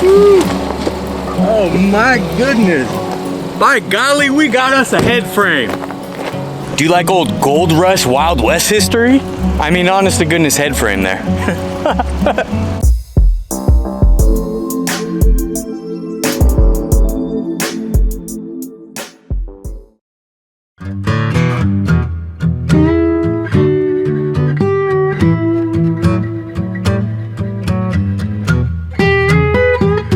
Oh my goodness. By golly, we got us a head frame. Do you like old Gold Rush Wild West history? I mean, honest to goodness, head frame there.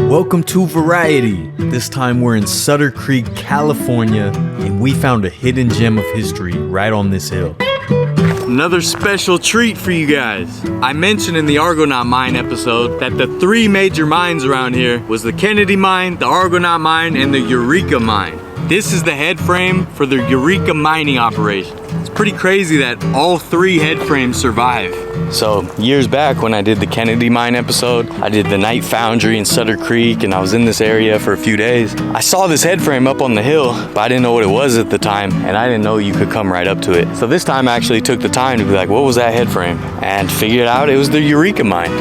Welcome to Variety. This time we're in Sutter Creek, California, and we found a hidden gem of history right on this hill. Another special treat for you guys. I mentioned in the Argonaut Mine episode that the three major mines around here was the Kennedy Mine, the Argonaut Mine, and the Eureka Mine. This is the head frame for the Eureka mining operation. It's pretty crazy that all three head frames survive. So years back when I did the Kennedy Mine episode, I did the night foundry in Sutter Creek, and I was in this area for a few days. I saw this head frame up on the hill, but I didn't know what it was at the time, and I didn't know you could come right up to it. So this time I actually took the time to be like, what was that head frame? And figured out it was the Eureka Mine.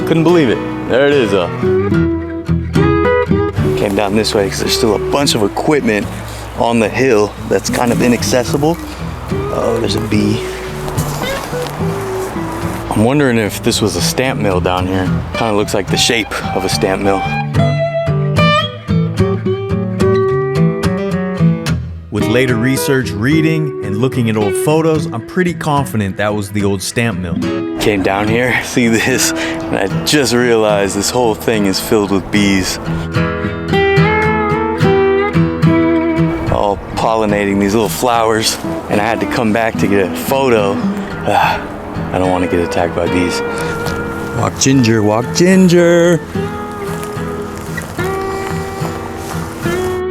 Couldn't believe it. There it is though. Came down this way because there's still a bunch of equipment on the hill that's kind of inaccessible. Oh, there's a bee. I'm wondering if this was a stamp mill down here. Kind of looks like the shape of a stamp mill. With later research, reading, and looking at old photos, I'm pretty confident that was the old stamp mill. Came down here, see this, and I just realized this whole thing is filled with bees. All pollinating these little flowers, and I had to come back to get a photo. I don't want to get attacked by bees. Walk ginger, walk ginger.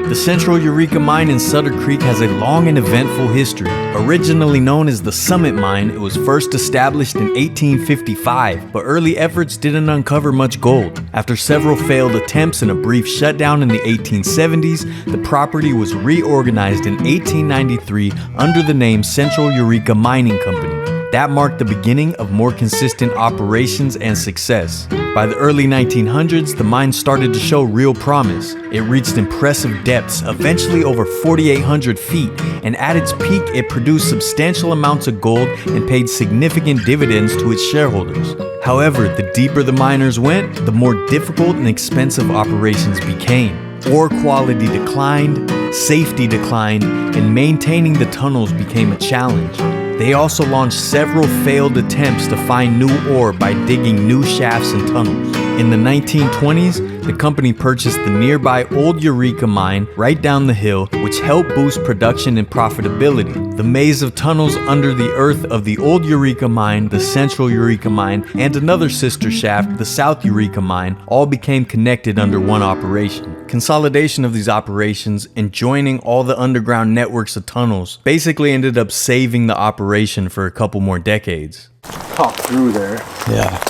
The Central Eureka Mine in Sutter Creek has a long and eventful history. Originally known as the Summit Mine, it was first established in 1855, but early efforts didn't uncover much gold. After several failed attempts and a brief shutdown in the 1870s, the property was reorganized in 1893 under the name Central Eureka Mining Company. That marked the beginning of more consistent operations and success. By the early 1900s, the mine started to show real promise. It reached impressive depths, eventually over 4,800 feet, and at its peak, it produced substantial amounts of gold and paid significant dividends to its shareholders. However, the deeper the miners went, the more difficult and expensive operations became. Ore quality declined, safety declined, and maintaining the tunnels became a challenge. They also launched several failed attempts to find new ore by digging new shafts and tunnels. In the 1920s, the company purchased the nearby Old Eureka Mine right down the hill, which helped boost production and profitability. The maze of tunnels under the earth of the Old Eureka Mine, the Central Eureka Mine, and another sister shaft, the South Eureka Mine, all became connected under one operation. Consolidation of these operations and joining all the underground networks of tunnels basically ended up saving the operation for a couple more decades. Pop through there. Yeah.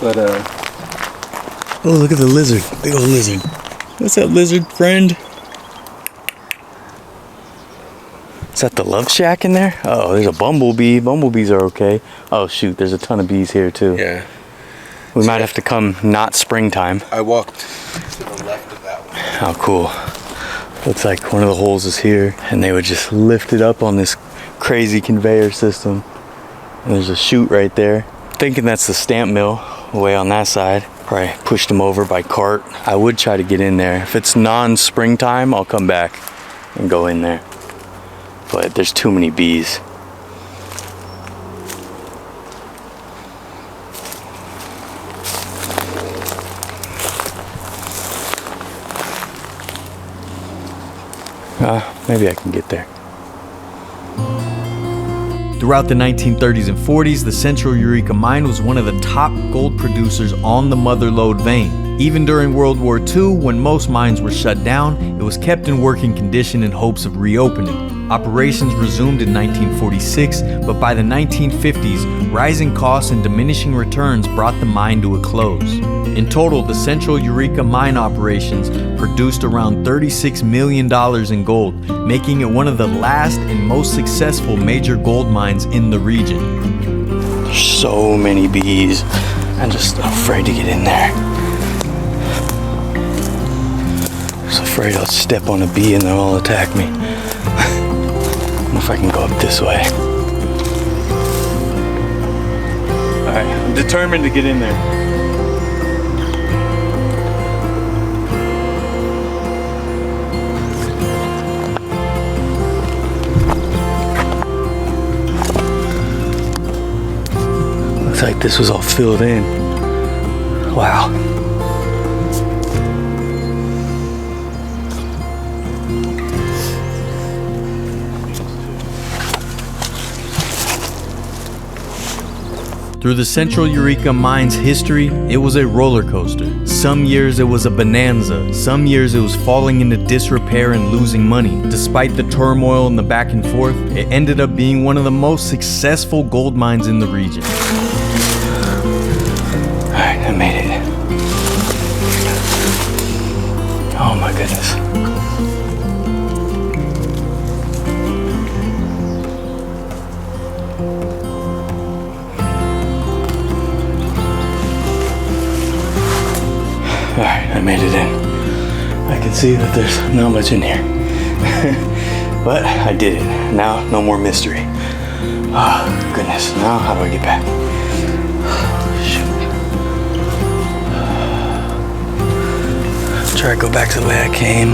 But oh, look at the lizard. Big old lizard. What's up, lizard friend? Is that the love shack in there? Oh, there's a bumblebee. Bumblebees are okay. Oh shoot, there's a ton of bees here too. yeah. We might have to come not springtime. I walked to the left of that one. Oh, cool. Looks like one of the holes is here, and they would just lift it up on this crazy conveyor system. And there's a chute right there. Thinking that's the stamp mill way on that side. Probably pushed them over by cart. I would try to get in there. If it's non-springtime, I'll come back and go in there. But there's too many bees. Maybe I can get there. Throughout the 1930s and 40s, the Central Eureka Mine was one of the top gold producers on the Mother Lode vein. Even during World War II, when most mines were shut down, it was kept in working condition in hopes of reopening. Operations resumed in 1946, but by the 1950s, rising costs and diminishing returns brought the mine to a close. In total, the Central Eureka Mine operations produced around $36 million in gold, making it one of the last and most successful major gold mines in the region. There's so many bees. I'm just afraid to get in there. afraid I'll step on a bee and they'll all attack me. I don't know if I can go up this way. Alright, I'm determined to get in there. Looks like this was all filled in. Wow. Through the Central Eureka Mine's history, it was a roller coaster. Some years it was a bonanza, some years it was falling into disrepair and losing money. Despite the turmoil and the back and forth, it ended up being one of the most successful gold mines in the region. Alright, I made it. Oh my goodness. Alright, I made it in. I can see that there's not much in here. But I did it. Now, no more mystery. Oh, goodness. Now, how do I get back? Shoot. Try to go back the way I came.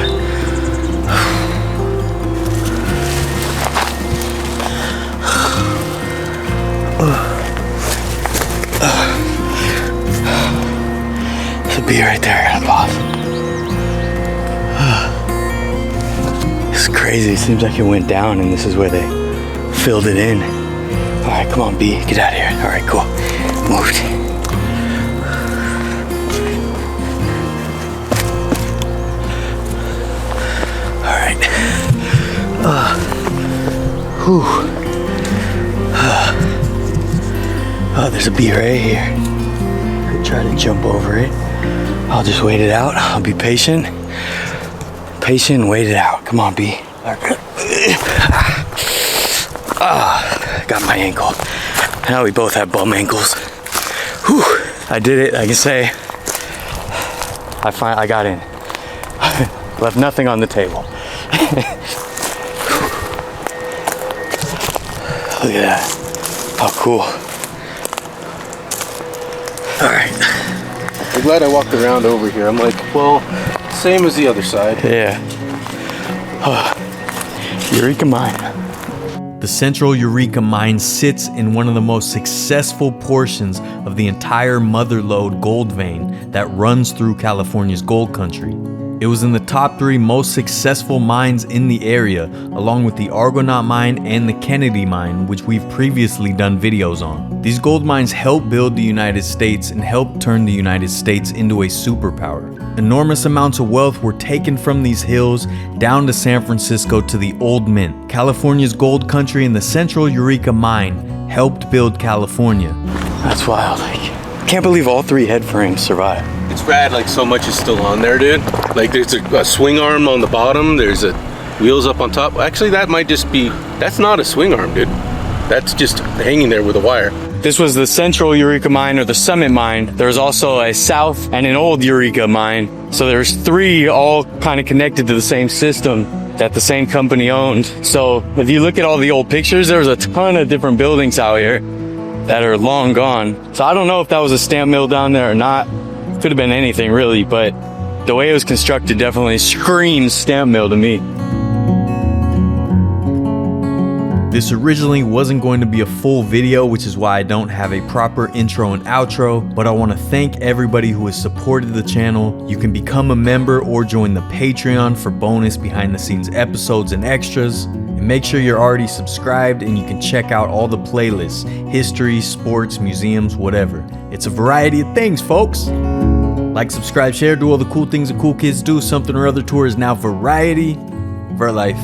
Be right there, I gotta pause. It's crazy, it seems like it went down and this is where they filled it in. Alright, come on, B, get out of here. Alright, cool. Moved. Alright. Oh, there's a bee right here. Try to jump over it. I'll just wait it out. I'll be patient. Patient and wait it out. Come on, B. Got my ankle. Now we both have bum ankles. Whew. I did it. I can say I got in. Left nothing on the table. Look at that. How cool. All right. I'm glad I walked around over here. I'm like, well, same as the other side. Yeah. Eureka Mine. The Central Eureka Mine sits in one of the most successful portions of the entire Mother Lode gold vein that runs through California's gold country. It was in the top 3 most successful mines in the area, along with the Argonaut Mine and the Kennedy Mine, which we've previously done videos on. These gold mines helped build the United States and helped turn the United States into a superpower. Enormous amounts of wealth were taken from these hills down to San Francisco to the Old Mint. California's gold country and the Central Eureka Mine helped build California. That's wild. I can't believe all 3 head frames survived. It's rad, like so much is still on there, dude. Like there's a swing arm on the bottom, there's a wheels up on top. Actually, that might just be, that's not a swing arm, dude. That's just hanging there with a wire. This was the Central Eureka Mine or the Summit Mine. There's also a South and an Old Eureka Mine. So there's 3 all kind of connected to the same system that the same company owned. So if you look at all the old pictures, there's a ton of different buildings out here that are long gone. So I don't know if that was a stamp mill down there or not. Could have been anything really, but the way it was constructed definitely screams stamp mill to me. This originally wasn't going to be a full video, which is why I don't have a proper intro and outro, but I want to thank everybody who has supported the channel. You can become a member or join the Patreon for bonus behind the scenes episodes and extras. And make sure you're already subscribed and you can check out all the playlists, history, sports, museums, whatever. It's a variety of things, folks. Like, subscribe, share, do all the cool things that cool kids do. Something or Other tour is now Variety. Vertlife.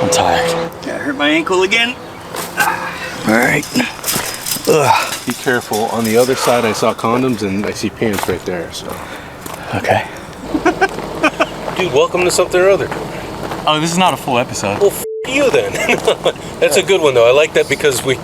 I'm tired. I hurt my ankle again. All right. Be careful. On the other side, I saw condoms and I see pants right there. So. Okay. Dude, welcome to Something or Other. Oh, this is not a full episode. Well, f you then. That's a good one though. I like that because we